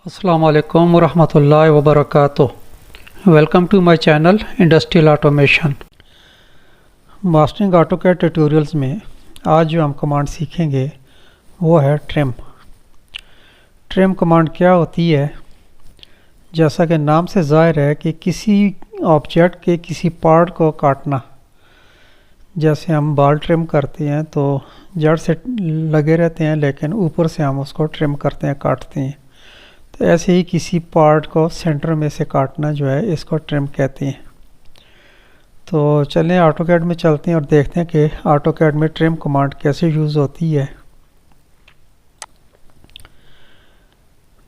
अस्सलाम वालेकुम वरहमतुल्लाहि वबरकातुह। Welcome to my channel industrial automation. Mastering AutoCAD tutorials में आज जो हम कमांड सीखेंगे वो है ट्रिम। ट्रिम कमांड क्या होती है? जैसा कि नाम से ज़ाहिर है कि किसी ऑब्जेक्ट के किसी पार्ट को काटना। जैसे हम बाल ट्रिम करते हैं तो जड़ से लगे रहते हैं, लेकिन ऊपर से हम उसको ट्रिम करते हैं, काटते हैं। तो ऐसे ही किसी पार्ट को सेंटर में से काटना जो है, इसको ट्रिम कहते हैं। तो चलें ऑटोकैड में चलते हैं और देखते हैं कि ऑटोकैड में ट्रिम कमांड कैसे यूज़ होती है।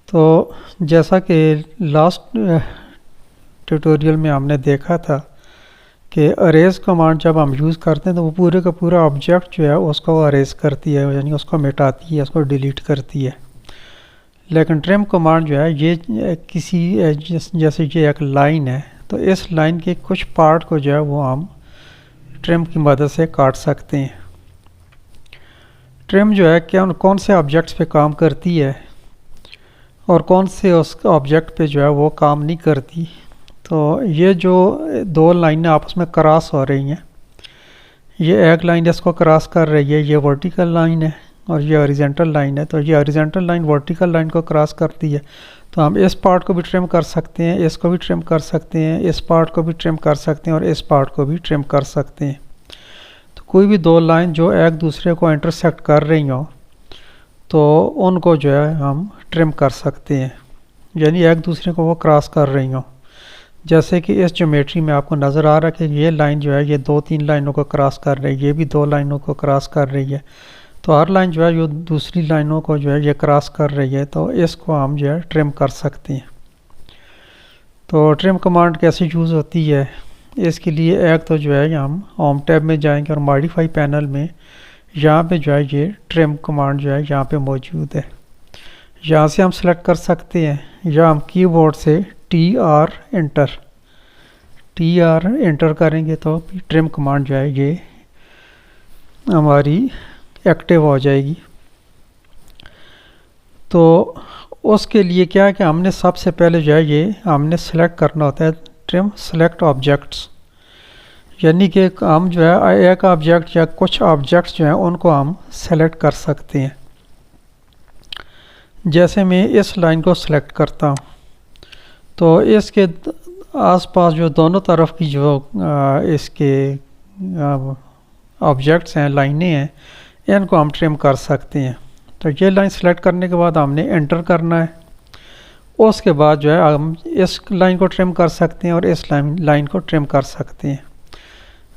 तो जैसा कि लास्ट ट्यूटोरियल में हमने देखा था कि अरेज कमांड जब हम यूज़ करते हैं तो वो पूरे का पूरा ऑब्जेक्ट जो है उसको अरेज करती है, यानी उसको मिटाती है, उसको डिलीट करती है। लेकिन ट्रिम कमांड जो है ये किसी जैसे ये एक लाइन है, तो इस लाइन के कुछ पार्ट को जो है वो हम ट्रिम की मदद से काट सकते हैं। ट्रिम जो है क्या कौन से ऑब्जेक्ट्स पे काम करती है और कौन से उस ऑब्जेक्ट पे जो है वो काम नहीं करती। तो ये जो दो लाइनें आपस में क्रॉस हो रही हैं, ये एक लाइन इसको क्रॉस कर रही है, ये वर्टिकल लाइन है, और ये हॉरिजॉन्टल लाइन है। तो ये हॉरिजॉन्टल लाइन वर्टिकल लाइन को क्रॉस करती है। तो हम इस पार्ट को भी ट्रिम कर सकते हैं, इसको भी ट्रिम कर सकते हैं, इस पार्ट को भी ट्रिम कर सकते हैं और इस पार्ट को भी ट्रिम कर सकते हैं। तो कोई भी दो लाइन जो एक दूसरे को इंटरसेक्ट कर रही हो तो उनको जो है हम ट्रिम कर सकते हैं, यानी एक दूसरे को वो क्रॉस कर रही हो। जैसे कि इस ज्योमेट्री में आपको नज़र आ रहा है कि ये लाइन जो है ये दो तीन लाइनों को क्रॉस कर रही है, ये भी दो लाइनों को क्रॉस कर रही है। तो हर लाइन जो है ये दूसरी लाइनों को जो है ये क्रॉस कर रही है, तो इसको हम जो है ट्रिम कर सकते हैं। तो ट्रिम कमांड कैसे यूज़ होती है, इसके लिए एक तो जो है हम होम टैब में जाएंगे और मॉडिफाई पैनल में यहाँ पे जो है ये ट्रिम कमांड जो है यहाँ पे मौजूद है। यहाँ से हम सेलेक्ट कर सकते हैं, या हम कीबोर्ड से TR एंटर करेंगे तो ट्रिम कमांड जो है ये हमारी एक्टिव हो जाएगी। तो उसके लिए क्या है कि हमने सबसे पहले जो है ये हमने सेलेक्ट करना होता है ट्रिम सेलेक्ट ऑब्जेक्ट्स, यानी कि हम जो है एक ऑब्जेक्ट या कुछ ऑब्जेक्ट्स जो हैं उनको हम सेलेक्ट कर सकते हैं। जैसे मैं इस लाइन को सेलेक्ट करता हूँ तो इसके आसपास जो दोनों तरफ की जो इसके ऑब्जेक्ट्स हैं, लाइनें हैं, इनको हम ट्रिम कर सकते हैं। तो ये लाइन सेलेक्ट करने के बाद हमने एंटर करना है। उसके बाद जो है हम इस लाइन को ट्रिम कर सकते हैं और इस लाइन को ट्रिम कर सकते हैं।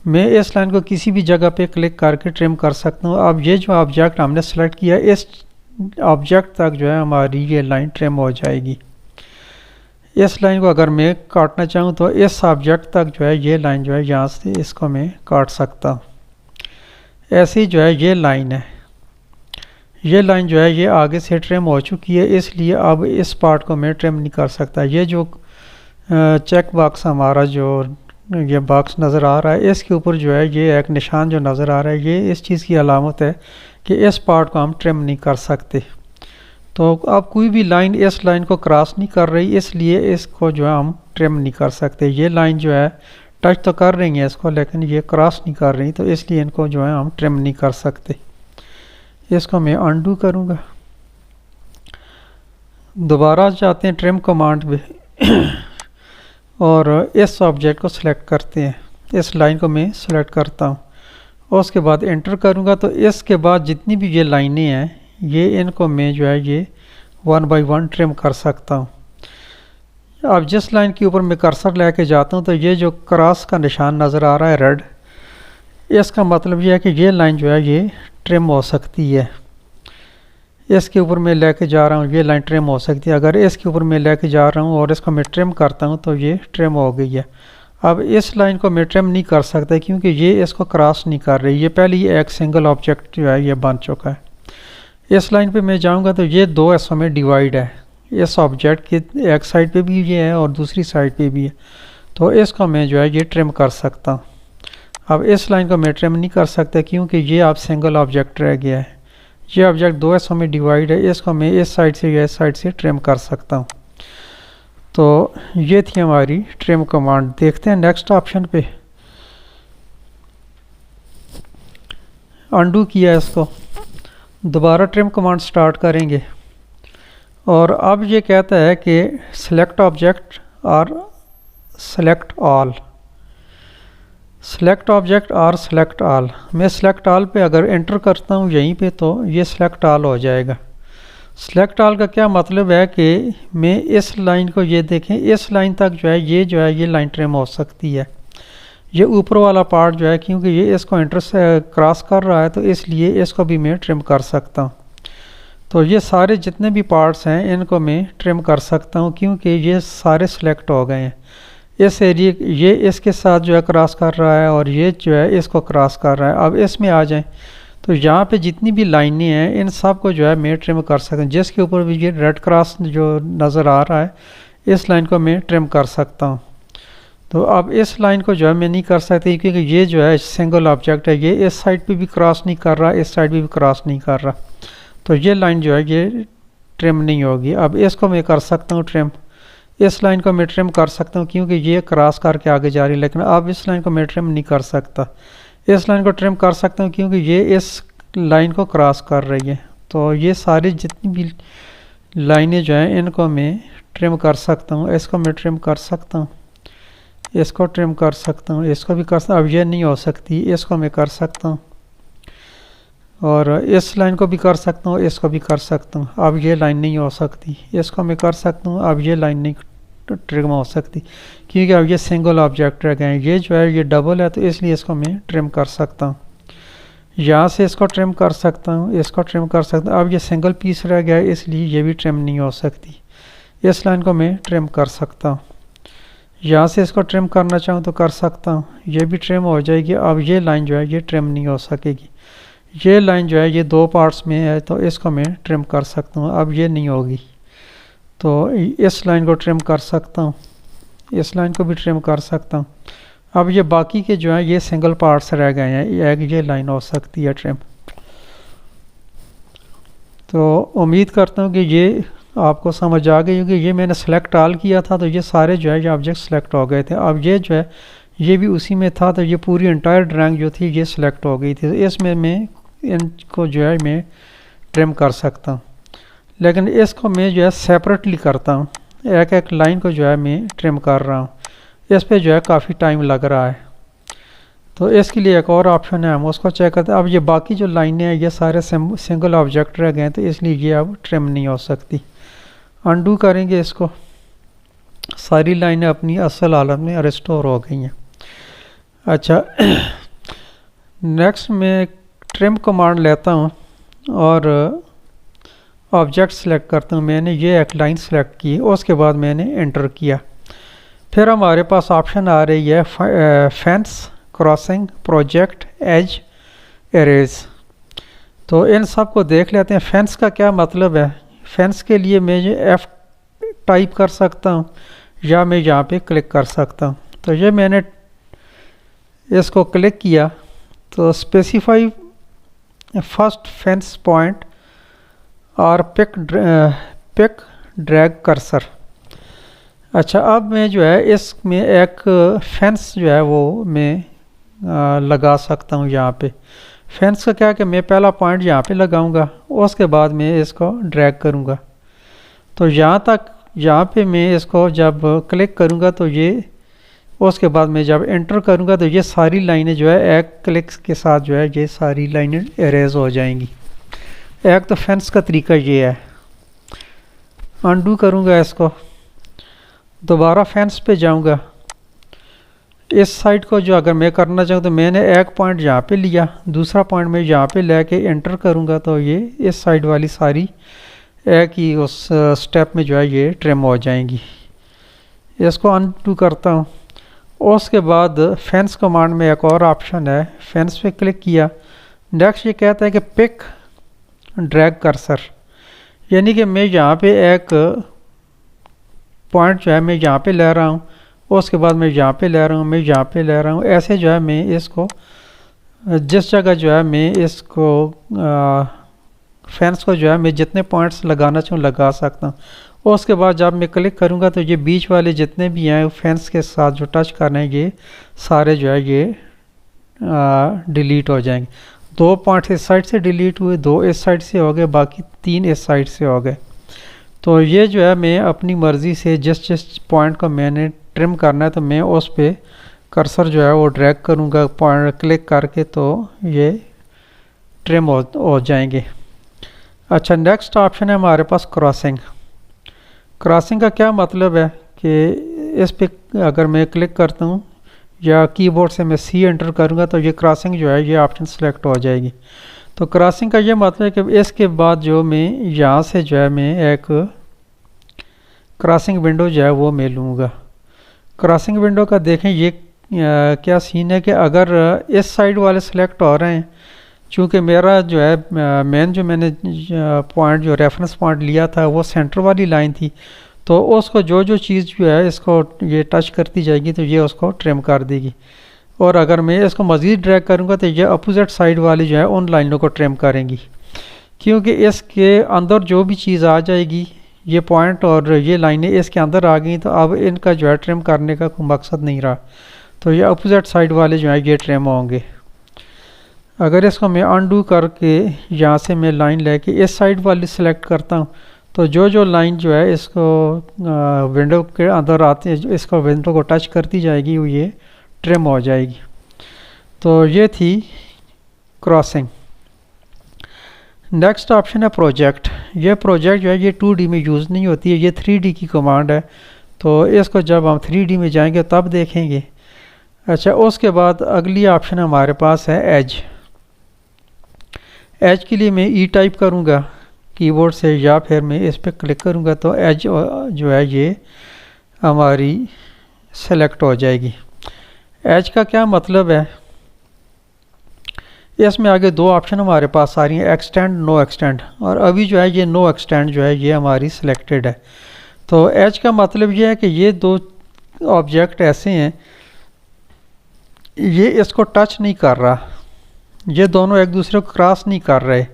मैं इस लाइन को किसी भी जगह पे क्लिक करके ट्रिम कर सकता हूँ। अब ये जो ऑब्जेक्ट हमने सेलेक्ट किया, इस ऑब्जेक्ट तक जो है हमारी ये लाइन ट्रिम हो जाएगी। इस लाइन को अगर मैं काटना चाहूँ तो इस ऑब्जेक्ट तक जो है ये लाइन जो है यहाँ से इसको मैं काट सकता हूँ। ऐसे ही जो है ये लाइन है, ये लाइन जो है ये आगे से ट्रिम हो चुकी है, इसलिए अब इस पार्ट को मैं ट्रिम नहीं कर सकता। ये जो चेक बॉक्स हमारा जो ये बॉक्स नज़र आ रहा है, इसके ऊपर जो है ये एक निशान जो नज़र आ रहा है, ये इस चीज़ की अलामत है कि इस पार्ट को हम ट्रिम नहीं कर सकते। तो अब कोई भी लाइन इस लाइन को क्रॉस नहीं कर रही, इसलिए इसको जो है हम ट्रिम नहीं कर सकते। ये लाइन जो है टच तो कर रही है इसको, लेकिन ये क्रॉस नहीं कर रही, तो इसलिए इनको जो है हम ट्रिम नहीं कर सकते। इसको मैं अनडू करूँगा। दोबारा जाते हैं ट्रिम कमांड पे और इस ऑब्जेक्ट को सिलेक्ट करते हैं। इस लाइन को मैं सिलेक्ट करता हूँ, उसके बाद एंटर करूँगा। तो इसके बाद जितनी भी ये लाइनें हैं, ये इनको मैं जो है ये 1 बाय 1 ट्रिम कर सकता हूँ। अब जिस लाइन के ऊपर मैं कर्सर लेके जाता हूँ तो ये जो क्रॉस का निशान नज़र आ रहा है रेड, इसका मतलब ये है कि ये लाइन जो है ये ट्रिम हो सकती है। इसके ऊपर मैं लेके जा रहा हूँ, ये लाइन ट्रिम हो सकती है। अगर इसके ऊपर मैं लेके जा रहा हूँ और इसको मैं ट्रिम करता हूँ तो ये ट्रिम हो गई है। अब इस लाइन को मैं ट्रिम नहीं कर सकता क्योंकि ये इसको क्रॉस नहीं कर रही, ये पहले ही एक सिंगल ऑब्जेक्ट जो है ये बन चुका है। इस लाइन पे मैं जाऊँगा तो ये दो हिस्सों में डिवाइड है, इस ऑब्जेक्ट के एक साइड पे भी ये है और दूसरी साइड पे भी है। तो इसको मैं जो है ये ट्रिम कर सकता हूँ। अब इस लाइन को मैं ट्रिम नहीं कर सकता क्योंकि ये आप सिंगल ऑब्जेक्ट रह गया है, ये ऑब्जेक्ट दो हिस्सों में डिवाइड है, इसको मैं इस साइड से या इस साइड से ट्रिम कर सकता हूँ। तो ये थी हमारी ट्रिम कमांड। देखते हैं नेक्स्ट ऑप्शन पे। अनडू किया इसको, दोबारा ट्रिम कमांड स्टार्ट करेंगे और अब ये कहता है कि सेलेक्ट ऑब्जेक्ट और सेलेक्ट ऑल, सेलेक्ट ऑब्जेक्ट और सेलेक्ट ऑल। मैं सेलेक्ट ऑल पे अगर एंटर करता हूँ यहीं पे तो ये सेलेक्ट ऑल हो जाएगा। सेलेक्ट ऑल का क्या मतलब है कि मैं इस लाइन को, ये देखें इस लाइन तक जो है ये लाइन ट्रिम हो सकती है। ये ऊपर वाला पार्ट जो है, क्योंकि ये इसको एंटर से क्रॉस कर रहा है तो इसलिए इसको भी मैं ट्रिम कर सकता हूँ। तो ये सारे जितने भी पार्ट्स हैं इनको मैं ट्रिम कर सकता हूँ क्योंकि ये सारे सिलेक्ट हो गए हैं। इस एरिए ये इसके साथ जो है क्रॉस कर रहा है और ये जो है इसको क्रॉस कर रहा है। अब इसमें आ जाएं तो यहाँ पे जितनी भी लाइनें हैं इन सब को जो है मैं ट्रिम कर सकता हूँ। जिसके ऊपर भी ये रेड क्रॉस जो नज़र आ रहा है इस लाइन को मैं ट्रिम कर सकता हूँ। तो अब इस लाइन को जो है मैं नहीं कर सकती क्योंकि ये जो है सिंगल ऑब्जेक्ट है, ये इस साइड पे भी क्रॉस नहीं कर रहा, इस साइड पे भी क्रॉस नहीं कर रहा, तो ये लाइन जो है ये ट्रिम नहीं होगी। अब इसको मैं कर सकता हूँ ट्रिम, इस लाइन को मैं ट्रिम कर सकता हूँ क्योंकि ये क्रॉस करके आगे जा रही है, लेकिन अब इस लाइन को मैं ट्रिम नहीं कर सकता। इस लाइन को ट्रिम कर सकता हूँ क्योंकि ये इस लाइन को क्रॉस कर रही है। तो ये सारी जितनी भी लाइनें जो हैं इनको मैं ट्रिम कर सकता हूँ। इसको मैं ट्रिम कर सकता हूँ, इसको ट्रिम कर सकता हूँ, इसको भी कर सकता हूँ। अब ये नहीं हो सकती, इसको मैं कर सकता हूँ और इस लाइन को भी कर सकता हूँ, इसको भी कर सकता हूँ। अब ये लाइन नहीं हो सकती, इसको मैं कर सकता हूँ। अब ये लाइन नहीं ट्रिम हो सकती क्योंकि अब ये सिंगल ऑब्जेक्ट रह गए हैं। ये जो है ये डबल है तो इसलिए इसको मैं ट्रिम कर सकता हूँ। यहाँ से इसको ट्रिम कर सकता हूँ, इसको ट्रिम कर सकता हूँ। अब ये सिंगल पीस रह गया है इसलिए ये भी ट्रिम नहीं हो सकती। इस लाइन को मैं ट्रिम कर सकता हूँ। यहाँ से इसको ट्रिम करना चाहूँ तो कर सकता हूँ, ये भी ट्रिम हो जाएगी। अब ये लाइन जो है ये ट्रिम नहीं हो सकेगी। ये लाइन जो है ये दो पार्ट्स में है तो इसको मैं ट्रिम कर सकता हूँ। अब ये नहीं होगी तो इस लाइन को ट्रिम कर सकता हूँ, इस लाइन को भी ट्रिम कर सकता हूँ। अब ये बाकी के जो हैं ये सिंगल पार्ट्स रह गए हैं, ये लाइन हो सकती है ट्रिम। तो उम्मीद करता हूँ कि ये आपको समझ आ गई होगी। ये मैंने सेलेक्ट ऑल किया था तो ये सारे जो है ये ऑब्जेक्ट सेलेक्ट हो गए थे। अब ये जो है ये भी उसी में था तो ये पूरी इंटायर ड्राइंग जो थी ये सिलेक्ट हो गई थी। तो इसमें मैं इनको जो है मैं ट्रिम कर सकता हूँ, लेकिन इसको मैं जो है सेपरेटली करता हूँ। एक एक लाइन को जो है मैं ट्रिम कर रहा हूँ, इस पे जो है काफ़ी टाइम लग रहा है। तो इसके लिए एक और ऑप्शन है, हम उसको चेक करते हैं। अब ये बाकी जो लाइनें हैं ये सारे सिंगल ऑब्जेक्ट रह गए हैं तो इसलिए ये अब ट्रिम नहीं हो सकती। अनडू करेंगे इसको, सारी लाइनें अपनी असल हालत में रिस्टोर हो गई हैं। अच्छा नेक्स्ट मैं ट्रिम कमांड लेता हूँ और ऑब्जेक्ट सेलेक्ट करता हूँ। मैंने ये एक लाइन सेलेक्ट की, उसके बाद मैंने एंटर किया। फिर हमारे पास ऑप्शन आ रही है fence, crossing, project, edge, arrays. तो इन सब को देख लेते हैं। फेंस का क्या मतलब है? फेंस के लिए मैं ये F टाइप कर सकता हूँ या मैं यहाँ पे क्लिक कर सकता हूँ। तो ये मैंने इसको क्लिक किया तो स्पेसिफाई फर्स्ट फेंस पॉइंट और पिक ड्रैग कर्सर। अच्छा अब मैं जो है इसमें एक फेंस जो है वो मैं लगा सकता हूँ यहाँ पे। फेंस का क्या है कि मैं पहला पॉइंट यहाँ पे लगाऊंगा, उसके बाद मैं इसको ड्रैग करूँगा। तो यहाँ पे मैं इसको जब क्लिक करूँगा तो ये, उसके बाद मैं जब एंटर करूँगा तो ये सारी लाइनें जो है एक क्लिक के साथ जो है ये सारी लाइनें इरेज हो जाएंगी। एक तो फेंस का तरीका ये है। अनडू करूँगा इसको, दोबारा फेंस पे जाऊँगा। इस साइड को जो अगर मैं करना चाहूँ तो मैंने एक पॉइंट यहाँ पे लिया, दूसरा पॉइंट मैं यहाँ पे लेके एंटर करूँगा तो ये इस साइड वाली सारी एक ही उस स्टेप में जो है ये ट्रिम हो जाएंगी। इसको अनडू करता हूँ। उसके बाद फेंस कमांड में एक और ऑप्शन है, फेंस पे क्लिक किया। नेक्स्ट ये कहता है कि पिक ड्रैग कर्सर, यानी कि मैं यहाँ पे एक पॉइंट जो है मैं यहाँ पे ले रहा हूँ, उसके बाद मैं यहाँ पे ले रहा हूँ, मैं यहाँ पे ले रहा हूँ। ऐसे जो है मैं इसको जिस जगह जो है मैं इसको फेंस को जो है मैं जितने पॉइंट्स लगाना चाहूँ लगा सकता हूँ। और उसके बाद जब मैं क्लिक करूँगा तो ये बीच वाले जितने भी हैं फेंस के साथ जो टच करना है ये सारे जो है ये डिलीट हो जाएंगे। 2 पॉइंट्स इस साइड से डिलीट हुए, 2 इस साइड से हो गए, बाकी 3 इस साइड से हो गए। तो ये जो है मैं अपनी मर्ज़ी से जिस पॉइंट को मैंने ट्रिम करना है तो मैं उस पर कर्सर जो है वो ड्रैग करूँगा पॉइंट क्लिक करके, तो ये ट्रिम हो जाएंगे। अच्छा, नेक्स्ट ऑप्शन है हमारे पास क्रॉसिंग। क्रॉसिंग का क्या मतलब है कि इस पे अगर मैं क्लिक करता हूँ या कीबोर्ड से मैं सी एंटर करूँगा तो ये क्रॉसिंग जो है ये ऑप्शन सेलेक्ट हो जाएगी। तो क्रॉसिंग का ये मतलब है कि इसके बाद जो मैं यहाँ से जो है मैं एक क्रॉसिंग विंडो जो है वो मैं लूँगा। क्रॉसिंग विंडो का देखें ये क्या सीन है कि अगर इस साइड वाले सेलेक्ट हो रहे हैं, चूँकि मेरा जो है मेन जो मैंने पॉइंट जो रेफरेंस पॉइंट लिया था वो सेंटर वाली लाइन थी, तो उसको जो चीज़ जो है इसको ये टच करती जाएगी तो ये उसको ट्रिम कर देगी। और अगर मैं इसको मज़ीद ड्रैग करूँगा तो ये अपोजिट साइड वाली जो है उन लाइनों को ट्रिम करेंगी, क्योंकि इसके अंदर जो भी चीज़ आ जाएगी ये पॉइंट और ये लाइनें इसके अंदर आ गई तो अब इनका जो है ट्रिम करने का कोई मकसद नहीं रहा, तो ये अपोजिट साइड वाले जो है ये ट्रिम होंगे। अगर इसको मैं अनडू करके यहाँ से मैं लाइन लेके इस साइड वाली सेलेक्ट करता हूँ तो जो लाइन जो है इसको विंडो के अंदर आते हैं इसको विंडो को टच करती जाएगी वो ये ट्रिम हो जाएगी। तो ये थी क्रॉसिंग। नेक्स्ट ऑप्शन है प्रोजेक्ट। ये प्रोजेक्ट जो है ये 2D में यूज़ नहीं होती है, ये 3D की कमांड है, तो इसको जब हम 3D में जाएंगे तब देखेंगे। अच्छा, उसके बाद अगली ऑप्शन हमारे पास है एज। एज के लिए मैं ई टाइप करूँगा कीबोर्ड से या फिर मैं इस पर क्लिक करूँगा तो एज जो है ये हमारी सेलेक्ट हो जाएगी। एज का क्या मतलब है, इसमें आगे 2 ऑप्शन हमारे पास आ रही हैं, एक्सटेंड नो एक्सटेंड, और अभी जो है ये नो एक्सटेंड जो है ये हमारी सिलेक्टेड है। तो एज का मतलब ये है कि ये 2 ऑब्जेक्ट ऐसे हैं ये इसको टच नहीं कर रहा, ये दोनों एक दूसरे को क्रॉस नहीं कर रहे,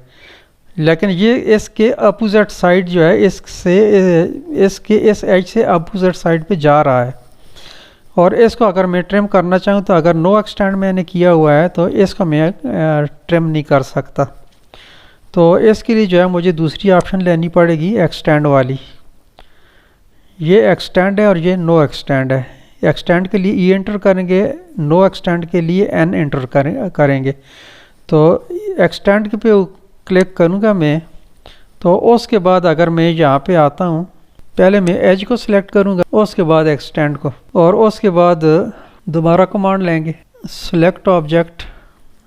लेकिन ये इसके अपोजिट साइड जो है इसके इस एज से अपोजिट साइड पे जा रहा है। और इसको अगर मैं ट्रिम करना चाहूँ तो अगर नो एक्सटेंड मैंने किया हुआ है तो इसको मैं ट्रिम नहीं कर सकता, तो इसके लिए जो है मुझे दूसरी ऑप्शन लेनी पड़ेगी एक्सटेंड वाली। ये एक्सटेंड है और ये नो एक्सटेंड है। एक्सटेंड के लिए ई एंटर करेंगे, नो एक्सटेंड के लिए एन एंटर करेंगे। तो एक्सटेंड पे क्लिक करूँगा मैं, तो उसके बाद अगर मैं यहाँ पे आता हूँ, पहले मैं एज को सिलेक्ट करूँगा, उसके बाद एक्सटेंड को, और उसके बाद दोबारा कमांड लेंगे सिलेक्ट ऑब्जेक्ट।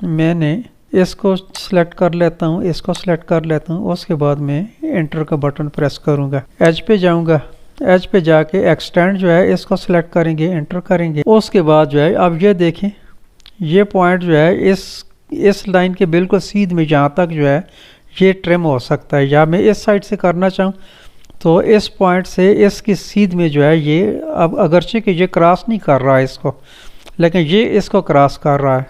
मैंने इसको सिलेक्ट कर लेता हूँ, इसको सिलेक्ट कर लेता हूँ, उसके बाद मैं एंटर का बटन प्रेस करूँगा। एज पे जाऊँगा, एज पे जाके एक्सटेंड जो है इसको सिलेक्ट करेंगे, एंटर करेंगे। उसके बाद जो है अब ये देखें ये पॉइंट जो है इस लाइन के बिल्कुल सीध में जहाँ तक जो है ये ट्रिम हो सकता है, या मैं इस साइड से करना चाहूँ तो इस पॉइंट से इसकी सीध में जो है ये अब अगरचे कि ये क्रॉस नहीं कर रहा है इसको, लेकिन ये इसको क्रॉस कर रहा है,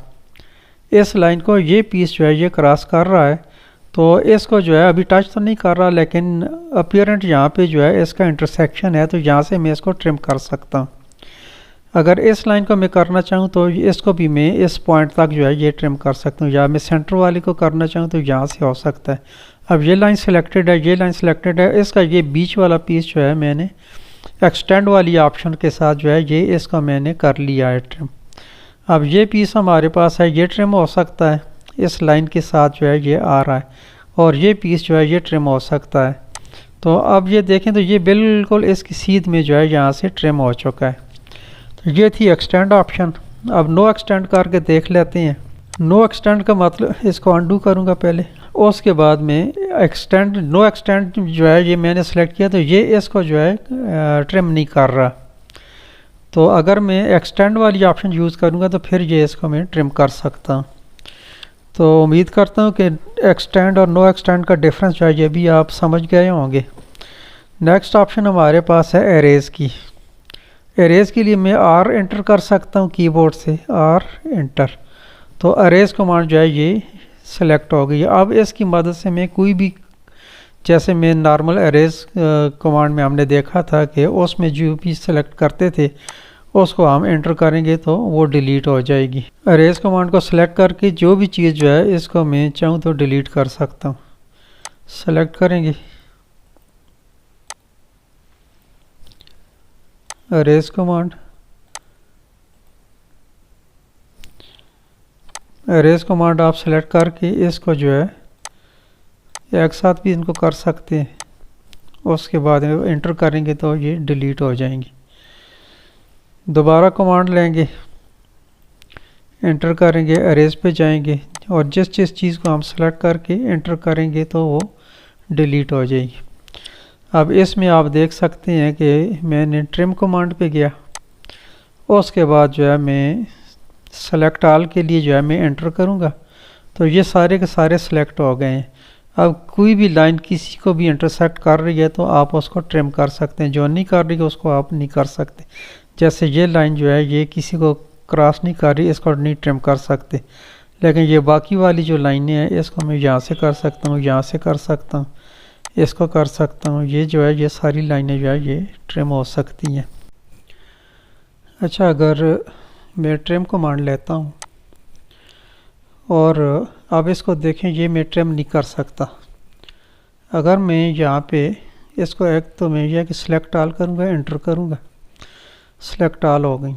इस लाइन को ये पीस जो है ये क्रॉस कर रहा है। तो इसको जो है अभी टच तो नहीं कर रहा, लेकिन अपीयरेंट यहाँ पे जो है इसका इंटरसेक्शन है, तो यहाँ से मैं इसको ट्रिम कर सकता हूँ। अगर इस लाइन को मैं करना चाहूँ तो इसको भी मैं इस पॉइंट तक जो है ये ट्रिम कर सकता हूँ, या मैं सेंटर वाले को करना चाहूँ तो यहाँ से हो सकता है। अब ये लाइन सिलेक्टेड है, ये लाइन सिलेक्टेड है, इसका ये बीच वाला पीस जो है मैंने एक्सटेंड वाली ऑप्शन के साथ जो है ये इसका मैंने कर लिया है ट्रिम। अब ये पीस हमारे पास है, ये ट्रिम हो सकता है, इस लाइन के साथ जो है ये आ रहा है, और ये पीस जो है ये ट्रिम हो सकता है। तो अब ये देखें तो ये बिल्कुल इसकी सीध में जो है यहाँ से ट्रिम हो चुका है। तो ये थी एक्सटेंड ऑप्शन। अब नो एक्सटेंड करके देख लेते हैं। नो एक्सटेंड का मतलब, इसको अनडू करूँगा पहले, उसके बाद में एक्सटेंड नो एक्सटेंड जो है ये मैंने सेलेक्ट किया तो ये इसको जो है ट्रिम नहीं कर रहा। तो अगर मैं एक्सटेंड वाली ऑप्शन यूज़ करूँगा तो फिर ये इसको मैं ट्रिम कर सकता हूँ। तो उम्मीद करता हूँ कि एक्सटेंड और नो एक्सटेंड का डिफरेंस जो है ये भी आप समझ गए होंगे। नेक्स्ट ऑप्शन हमारे पास है एरेज की। एरेज के लिए मैं आर एंटर कर सकता हूँ कीबोर्ड से, आर एंटर, तो एरेज कमांड जो है ये सिलेक्ट हो गई है। अब इसकी मदद से मैं कोई भी जैसे मैं नॉर्मल अरेज कमांड में हमने देखा था कि उसमें जो भी सेलेक्ट करते थे उसको हम एंटर करेंगे तो वो डिलीट हो जाएगी। अरेज कमांड को सिलेक्ट करके जो भी चीज़ जो है इसको मैं चाहूँ तो डिलीट कर सकता हूँ। सेलेक्ट करेंगे अरेज कमांड, अरेज कमांड आप सेलेक्ट करके इसको जो है एक साथ भी इनको कर सकते हैं, उसके बाद एंटर करेंगे तो ये डिलीट हो जाएंगी। दोबारा कमांड लेंगे, एंटर करेंगे, अरेज पे जाएंगे और जिस चीज़ को हम सेलेक्ट करके एंटर करेंगे तो वो डिलीट हो जाएगी। अब इसमें आप देख सकते हैं कि मैंने ट्रिम कमांड पे गया, उसके बाद जो है मैं सेलेक्ट ऑल के लिए जो है मैं एंटर करूँगा तो ये सारे के सारे सेलेक्ट हो गए हैं। अब कोई भी लाइन किसी को भी इंटरसेक्ट कर रही है तो आप उसको ट्रिम कर सकते हैं, जो नहीं कर रही है उसको आप नहीं कर सकते। जैसे ये लाइन जो है ये किसी को क्रॉस नहीं कर रही, इसको नहीं ट्रिम कर सकते, लेकिन ये बाकी वाली जो लाइनें हैं इसको मैं यहाँ से कर सकता हूँ, यहाँ से कर सकता हूँ, इसको कर सकता हूँ। ये जो है ये सारी लाइनें जो है ये ट्रिम हो सकती हैं। अच्छा, अगर मैं ट्रिम कमांड लेता हूँ और अब इसको देखें, ये मैं ट्रिम नहीं कर सकता। अगर मैं यहाँ पे इसको एक तो मैं यह कि सिलेक्ट ऑल करूँगा, एंटर करूँगा, सिलेक्ट ऑल हो गई।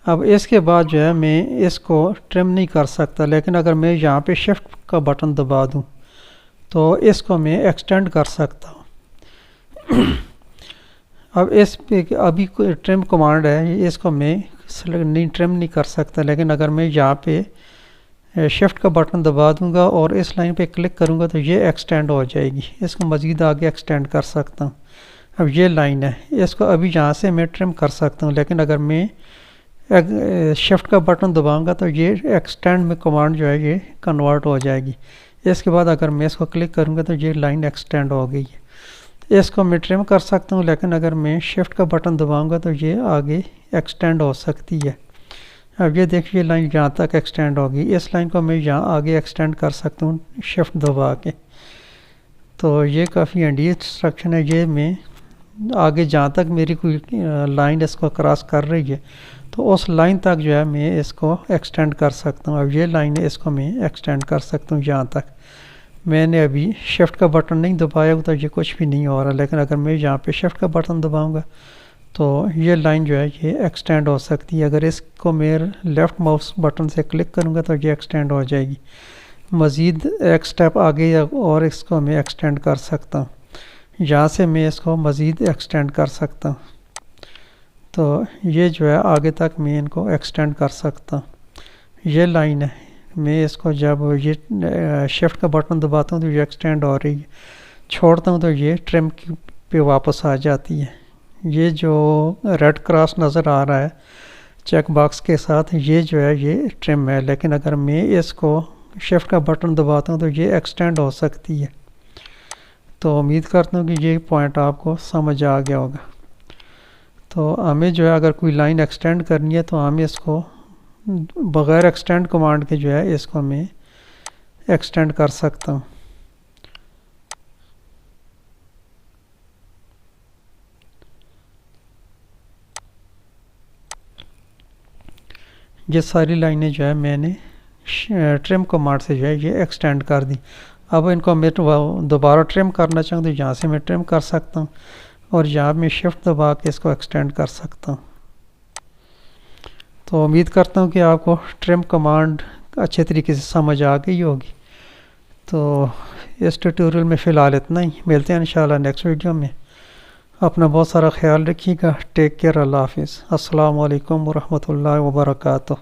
अब इसके बाद जो है मैं इसको ट्रिम नहीं कर सकता, लेकिन अगर मैं यहाँ पे शिफ्ट का बटन दबा दूँ तो इसको मैं एक्सटेंड कर सकता हूँ। अब इस पे अभी कोई ट्रिम कमांड है, इसको मैं नहीं ट्रिम नहीं कर सकता, लेकिन अगर मैं यहाँ पे शिफ्ट का बटन दबा दूंगा और इस लाइन पे क्लिक करूंगा तो ये एक्सटेंड हो जाएगी, इसको मज़ीद आगे एक्सटेंड कर सकता हूँ। अब ये लाइन है, इसको अभी यहाँ से मैं ट्रिम कर सकता हूँ, लेकिन अगर मैं शिफ्ट का बटन दबाऊंगा तो ये एक्सटेंड में कमांड जो है ये कन्वर्ट हो जाएगी। इसके बाद अगर मैं इसको क्लिक करूँगा तो ये लाइन एक्सटेंड हो गई है। इसको मैं ट्रिम कर सकता हूँ, लेकिन अगर मैं शिफ्ट का बटन दबाऊंगा तो ये आगे एक्सटेंड हो सकती है। अब ये देखिए लाइन यहाँ तक एक्सटेंड होगी, इस लाइन को मैं यहाँ आगे एक्सटेंड कर सकता हूँ शिफ्ट दबा के। तो ये काफ़ी हैंडी इंस्ट्रक्शन है। ये मैं आगे जहाँ तक मेरी कोई लाइन इसको क्रॉस कर रही है तो उस लाइन तक जो है मैं इसको एक्सटेंड कर सकता हूँ। अब ये लाइन है, इसको मैं एक्सटेंड कर सकता हूँ यहाँ तक। मैंने अभी शिफ्ट का बटन नहीं दबाया तो ये कुछ भी नहीं हो रहा, लेकिन अगर मैं यहाँ पे शिफ्ट का बटन दबाऊंगा तो ये लाइन जो है ये एक्सटेंड हो सकती है। अगर इसको मैं लेफ़्ट माउस बटन से क्लिक करूँगा तो ये एक्सटेंड हो जाएगी। मज़ीद एक स्टेप आगे और इसको मैं एक्सटेंड कर सकता हूँ, यहाँ से मैं इसको मज़ीद एक्सटेंड कर सकता हूँ। तो ये जो है आगे तक मैं इनको एक्सटेंड कर सकता हूँ। ये लाइन है, मैं इसको जब ये शिफ्ट का बटन दबाता हूँ तो ये एक्सटेंड हो रही है, छोड़ता हूँ तो ये ट्रिम पे वापस आ जाती है। ये जो रेड क्रॉस नज़र आ रहा है चेक बॉक्स के साथ, ये जो है ये ट्रिम है, लेकिन अगर मैं इसको शिफ्ट का बटन दबाता हूँ तो ये एक्सटेंड हो सकती है। तो उम्मीद करता हूँ कि ये पॉइंट आपको समझ आ गया होगा। तो हमें जो है अगर कोई लाइन एक्सटेंड करनी है तो हमें इसको बग़ैर एक्सटेंड कमांड के जो है इसको मैं एक्सटेंड कर सकता हूँ। ये सारी लाइनें जो है मैंने ट्रिम कमांड से जो है ये एक्सटेंड कर दी। अब इनको मैं दोबारा ट्रिम करना चाहूँ तो यहाँ से मैं ट्रिम कर सकता हूँ और यहाँ में शिफ्ट दबा के इसको एक्सटेंड कर सकता हूँ। तो उम्मीद करता हूँ कि आपको ट्रिम कमांड अच्छे तरीके से समझ आ गई होगी। तो इस ट्यूटोरियल में फ़िलहाल इतना ही, मिलते हैं इंशाल्लाह नेक्स्ट वीडियो में। अपना बहुत सारा ख्याल रखिएगा। टेक केयर, अल्लाह हाफिज़। अस्सलाम वालेकुम वरहमतुल्लाहि वबरकातुहू।